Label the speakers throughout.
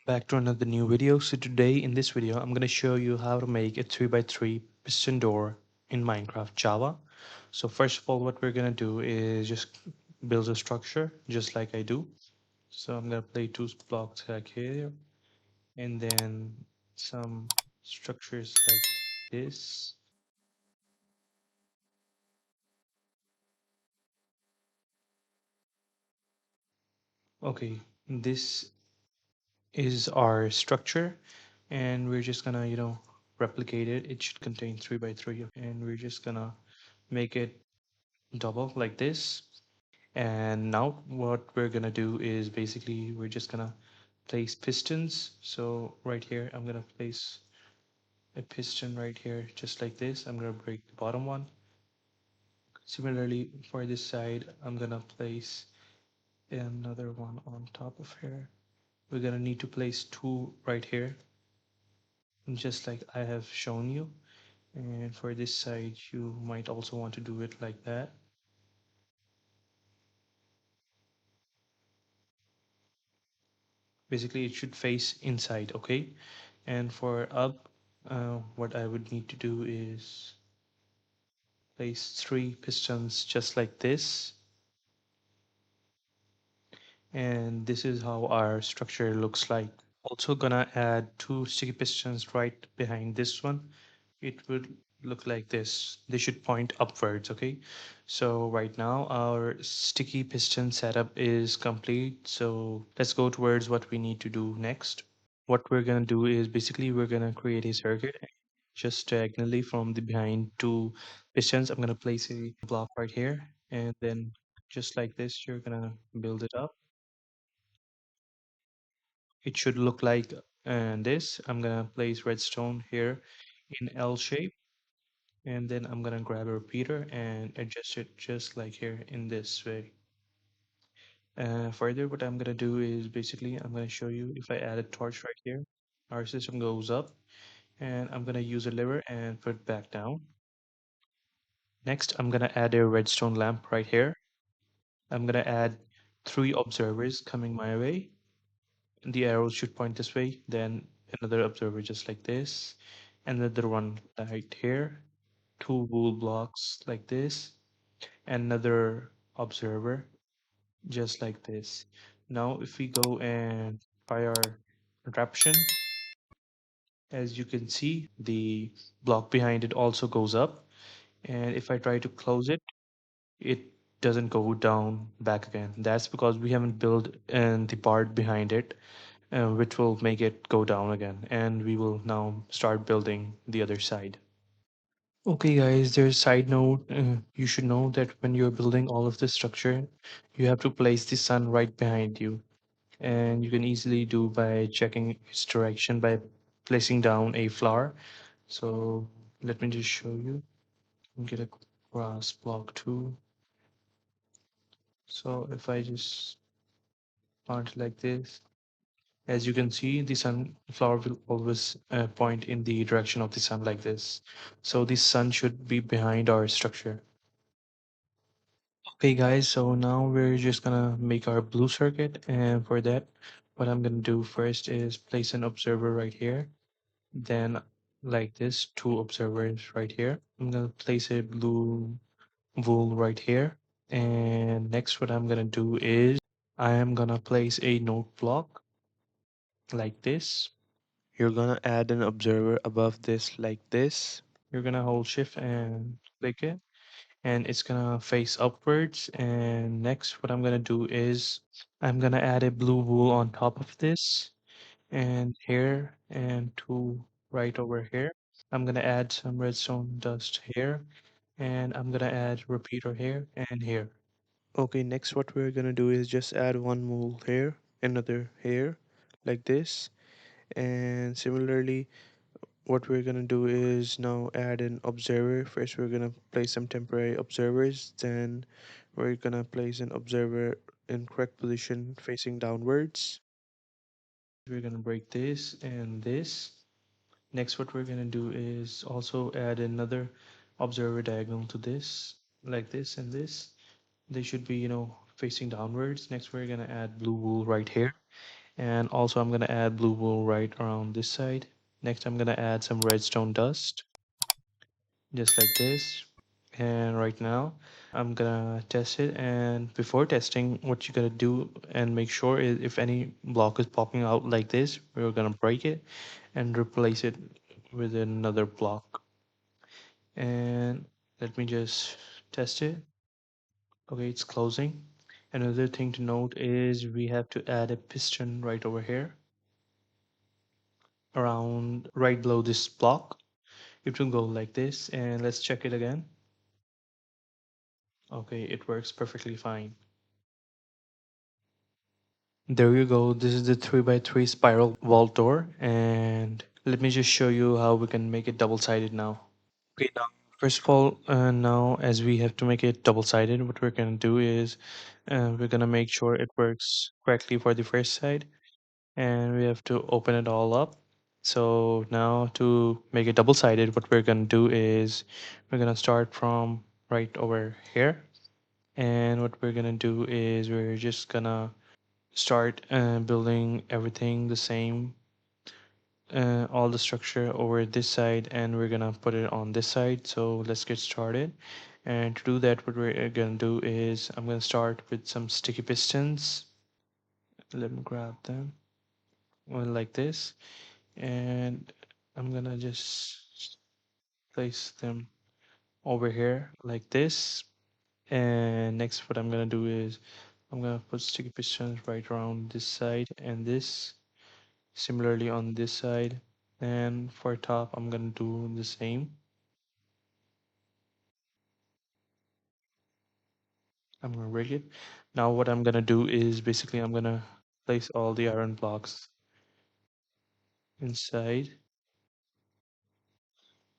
Speaker 1: Back to another new video. So today in this video I'm going to show you how to make a 3x3 piston door in Minecraft Java. So first of all, what we're going to do is just build a structure just like I do. So I'm going to play two blocks like here, and then some structures like this. Okay, this is our structure, and we're just gonna replicate it. It should contain 3x3, and we're just gonna make it double like this. And now what we're gonna do is basically we're just gonna place pistons. So right here I'm gonna place a piston right here just like this. I'm gonna break the bottom one. Similarly for this side I'm gonna place another one on top of here. We're gonna need to place two right here, just like I have shown you. And for this side you might also want to do it like that. Basically it should face inside. Okay, and for up, what I would need to do is place three pistons just like this, and this is how our structure looks like. Also gonna add two sticky pistons right behind this one. It would look like this. They should point upwards. Okay, so right now our sticky piston setup is complete, so let's go towards what we need to do next. What we're gonna do is basically we're gonna create a circuit just diagonally from the behind two pistons. I'm gonna place a block right here, and then just like this you're gonna build it up. It should look like this. I'm gonna place redstone here in L shape, and then I'm gonna grab a repeater and adjust it just like here in this way. Further, what I'm gonna do is basically I'm gonna show you if I add a torch right here, our system goes up, and I'm gonna use a lever and put it back down. Next, I'm gonna add a redstone lamp right here. I'm gonna add three observers coming my way. The arrows should point this way, then another observer just like this, another one right here, two wool blocks like this, and another observer just like this. Now, if we go and try our contraption, as you can see, the block behind it also goes up. And if I try to close it, it doesn't go down back again. That's because we haven't built the part behind it, which will make it go down again. And we will now start building the other side. Okay, guys, there's a side note. You should know that when you're building all of the structure, you have to place the sun right behind you. And you can easily do by checking its direction by placing down a flower. So let me just show you. Get a grass block too. So if I just plant it like this, as you can see, the sunflower will always point in the direction of the sun like this. So the sun should be behind our structure. Okay guys, so now we're just gonna make our blue circuit, and for that, what I'm gonna do first is place an observer right here. Then like this, two observers right here. I'm gonna place a blue wool right here. And next what I'm gonna do is I am gonna place a note block like this. You're gonna add an observer above this like this. You're gonna hold shift and click it, and it's gonna face upwards. And next what I'm gonna do is I'm gonna add a blue wool on top of this, and here, and two right over here. I'm gonna add some redstone dust here, and I'm gonna add repeater here and here. Okay, next what we're gonna do is just add one wool here, another here, like this. And similarly, what we're gonna do is now add an observer. First, we're gonna place some temporary observers, then we're gonna place an observer in correct position facing downwards. We're gonna break this and this. Next, what we're gonna do is also add another observer diagonal to this, like this and this. They should be, facing downwards. Next, we're gonna add blue wool right here. And also I'm gonna add blue wool right around this side. Next I'm gonna add some redstone dust, just like this. And right now I'm gonna test it, and before testing, what you gotta do and make sure is if any block is popping out like this, we're gonna break it and replace it with another block. And let me just test it. Okay, it's closing. Another thing to note is we have to add a piston right over here, around right below this block. It will go like this, and let's check it again. Okay, it works perfectly fine. There you go. This is the 3x3 spiral vault door, and let me just show you how we can make it double-sided now. Okay, now first of all, now as we have to make it double-sided, what we're gonna do is we're gonna make sure it works correctly for the first side, and we have to open it all up. So now to make it double-sided, what we're gonna do is we're gonna start from right over here, and what we're gonna do is we're just gonna start building everything the same, all the structure over this side, and we're gonna put it on this side. So let's get started. And to do that, what we're gonna do is I'm gonna start with some sticky pistons. Let me grab them, well, like this, and I'm gonna just place them over here like this. And next what I'm gonna do is I'm gonna put sticky pistons right around this side and this, similarly on this side. And for top I'm gonna do the same. I'm gonna rig it. Now what I'm gonna do is basically I'm gonna place all the iron blocks inside.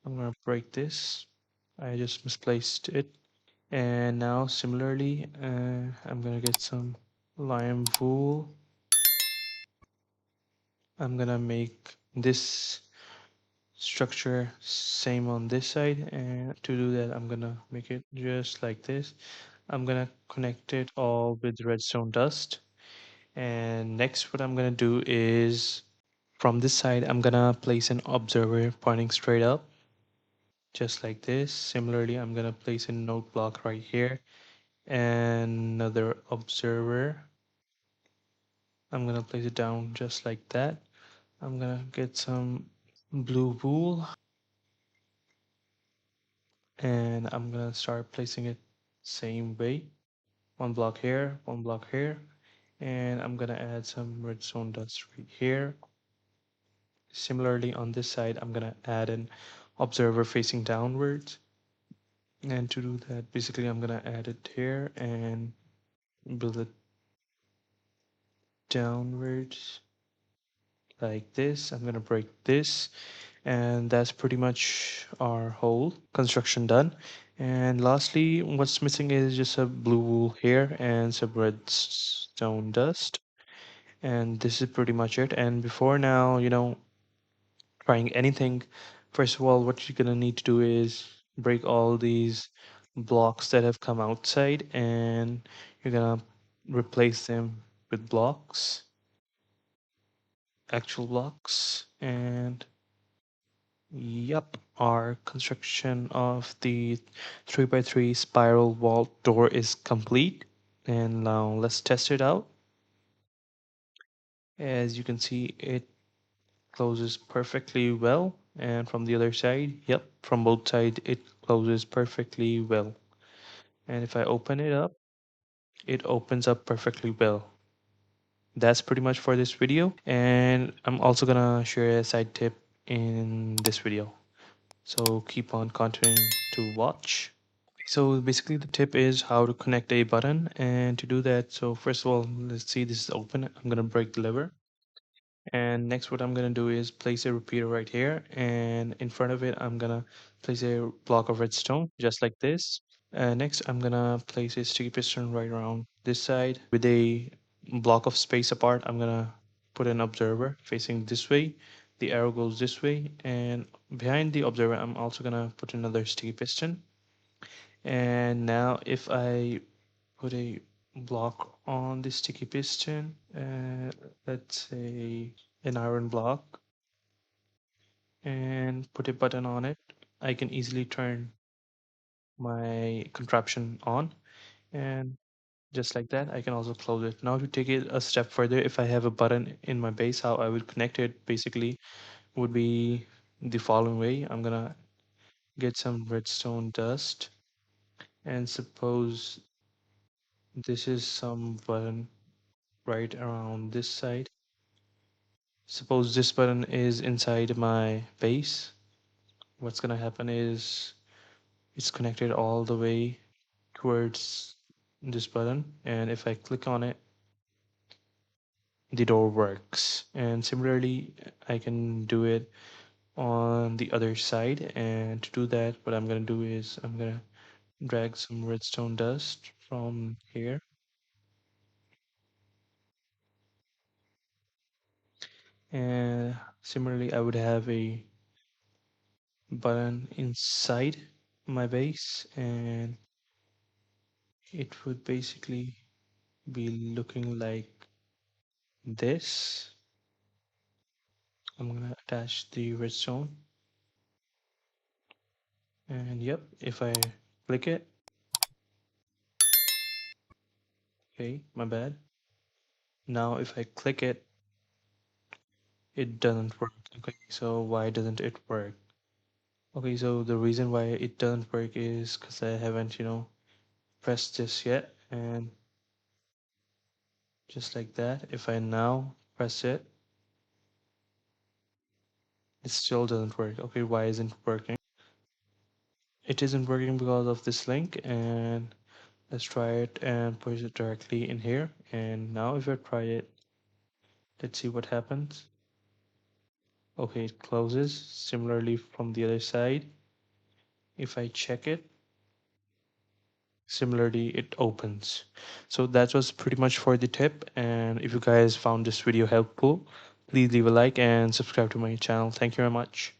Speaker 1: I'm gonna break this. I just misplaced it. And now similarly, I'm gonna get some lime wool. I'm gonna make this structure same on this side, and to do that I'm gonna make it just like this. I'm gonna connect it all with redstone dust. And next what I'm gonna do is from this side I'm gonna place an observer pointing straight up, just like this. Similarly I'm gonna place a node block right here and another observer. I'm gonna place it down just like that. I'm gonna get some blue wool, and I'm gonna start placing it same way. One block here, one block here, and I'm gonna add some redstone dust right here. Similarly on this side, I'm gonna add an observer facing downwards. And to do that, basically I'm gonna add it here and build it downwards like this. I'm gonna break this, and that's pretty much our whole construction done. And lastly, what's missing is just a blue wool here and some redstone dust, and this is pretty much it. And before now, trying anything, first of all what you're gonna need to do is break all these blocks that have come outside, and you're gonna replace them with blocks, actual blocks. And yep, our construction of the 3x3 spiral vault door is complete. And now let's test it out. As you can see, it closes perfectly well. And from the other side, yep, from both sides, it closes perfectly well. And if I open it up, it opens up perfectly well. That's pretty much for this video. And I'm also gonna share a side tip in this video. So keep on continuing to watch. So basically the tip is how to connect a button, and to do that, so first of all, let's see, this is open. I'm gonna break the lever, and next what I'm gonna do is place a repeater right here, and in front of it I'm gonna place a block of redstone just like this. Next I'm gonna place a sticky piston right around this side with a block of space apart. I'm gonna put an observer facing this way, the arrow goes this way, and behind the observer I'm also gonna put another sticky piston. And now if I put a block on the sticky piston, let's say an iron block, and put a button on it. I can easily turn my contraption on, and just like that I can also close it. Now to take it a step further, if I have a button in my base, how I would connect it basically would be the following way. I'm gonna get some redstone dust, and suppose this is some button right around this side. Suppose this button is inside my base. What's gonna happen is it's connected all the way towards this button, and if I click on it, the door works. And similarly, I can do it on the other side. And to do that, what I'm gonna do is I'm gonna drag some redstone dust from here, and similarly I would have a button inside my base, and it would basically be looking like this. I'm gonna attach the redstone, and yep, if I click it, okay, my bad. Now if I click it, it doesn't work. Okay, so why doesn't it work? Okay, so the reason why it doesn't work is because I haven't, pressed this yet. And just like that, if I now press it, it still doesn't work. Okay, why isn't it working? It isn't working because of this link. And let's try it and push it directly in here. And now if I try it, let's see what happens. Okay, it closes. Similarly from the other side, if I check it, similarly it opens. So that was pretty much for the tip, and if you guys found this video helpful, please leave a like and subscribe to my channel. Thank you very much.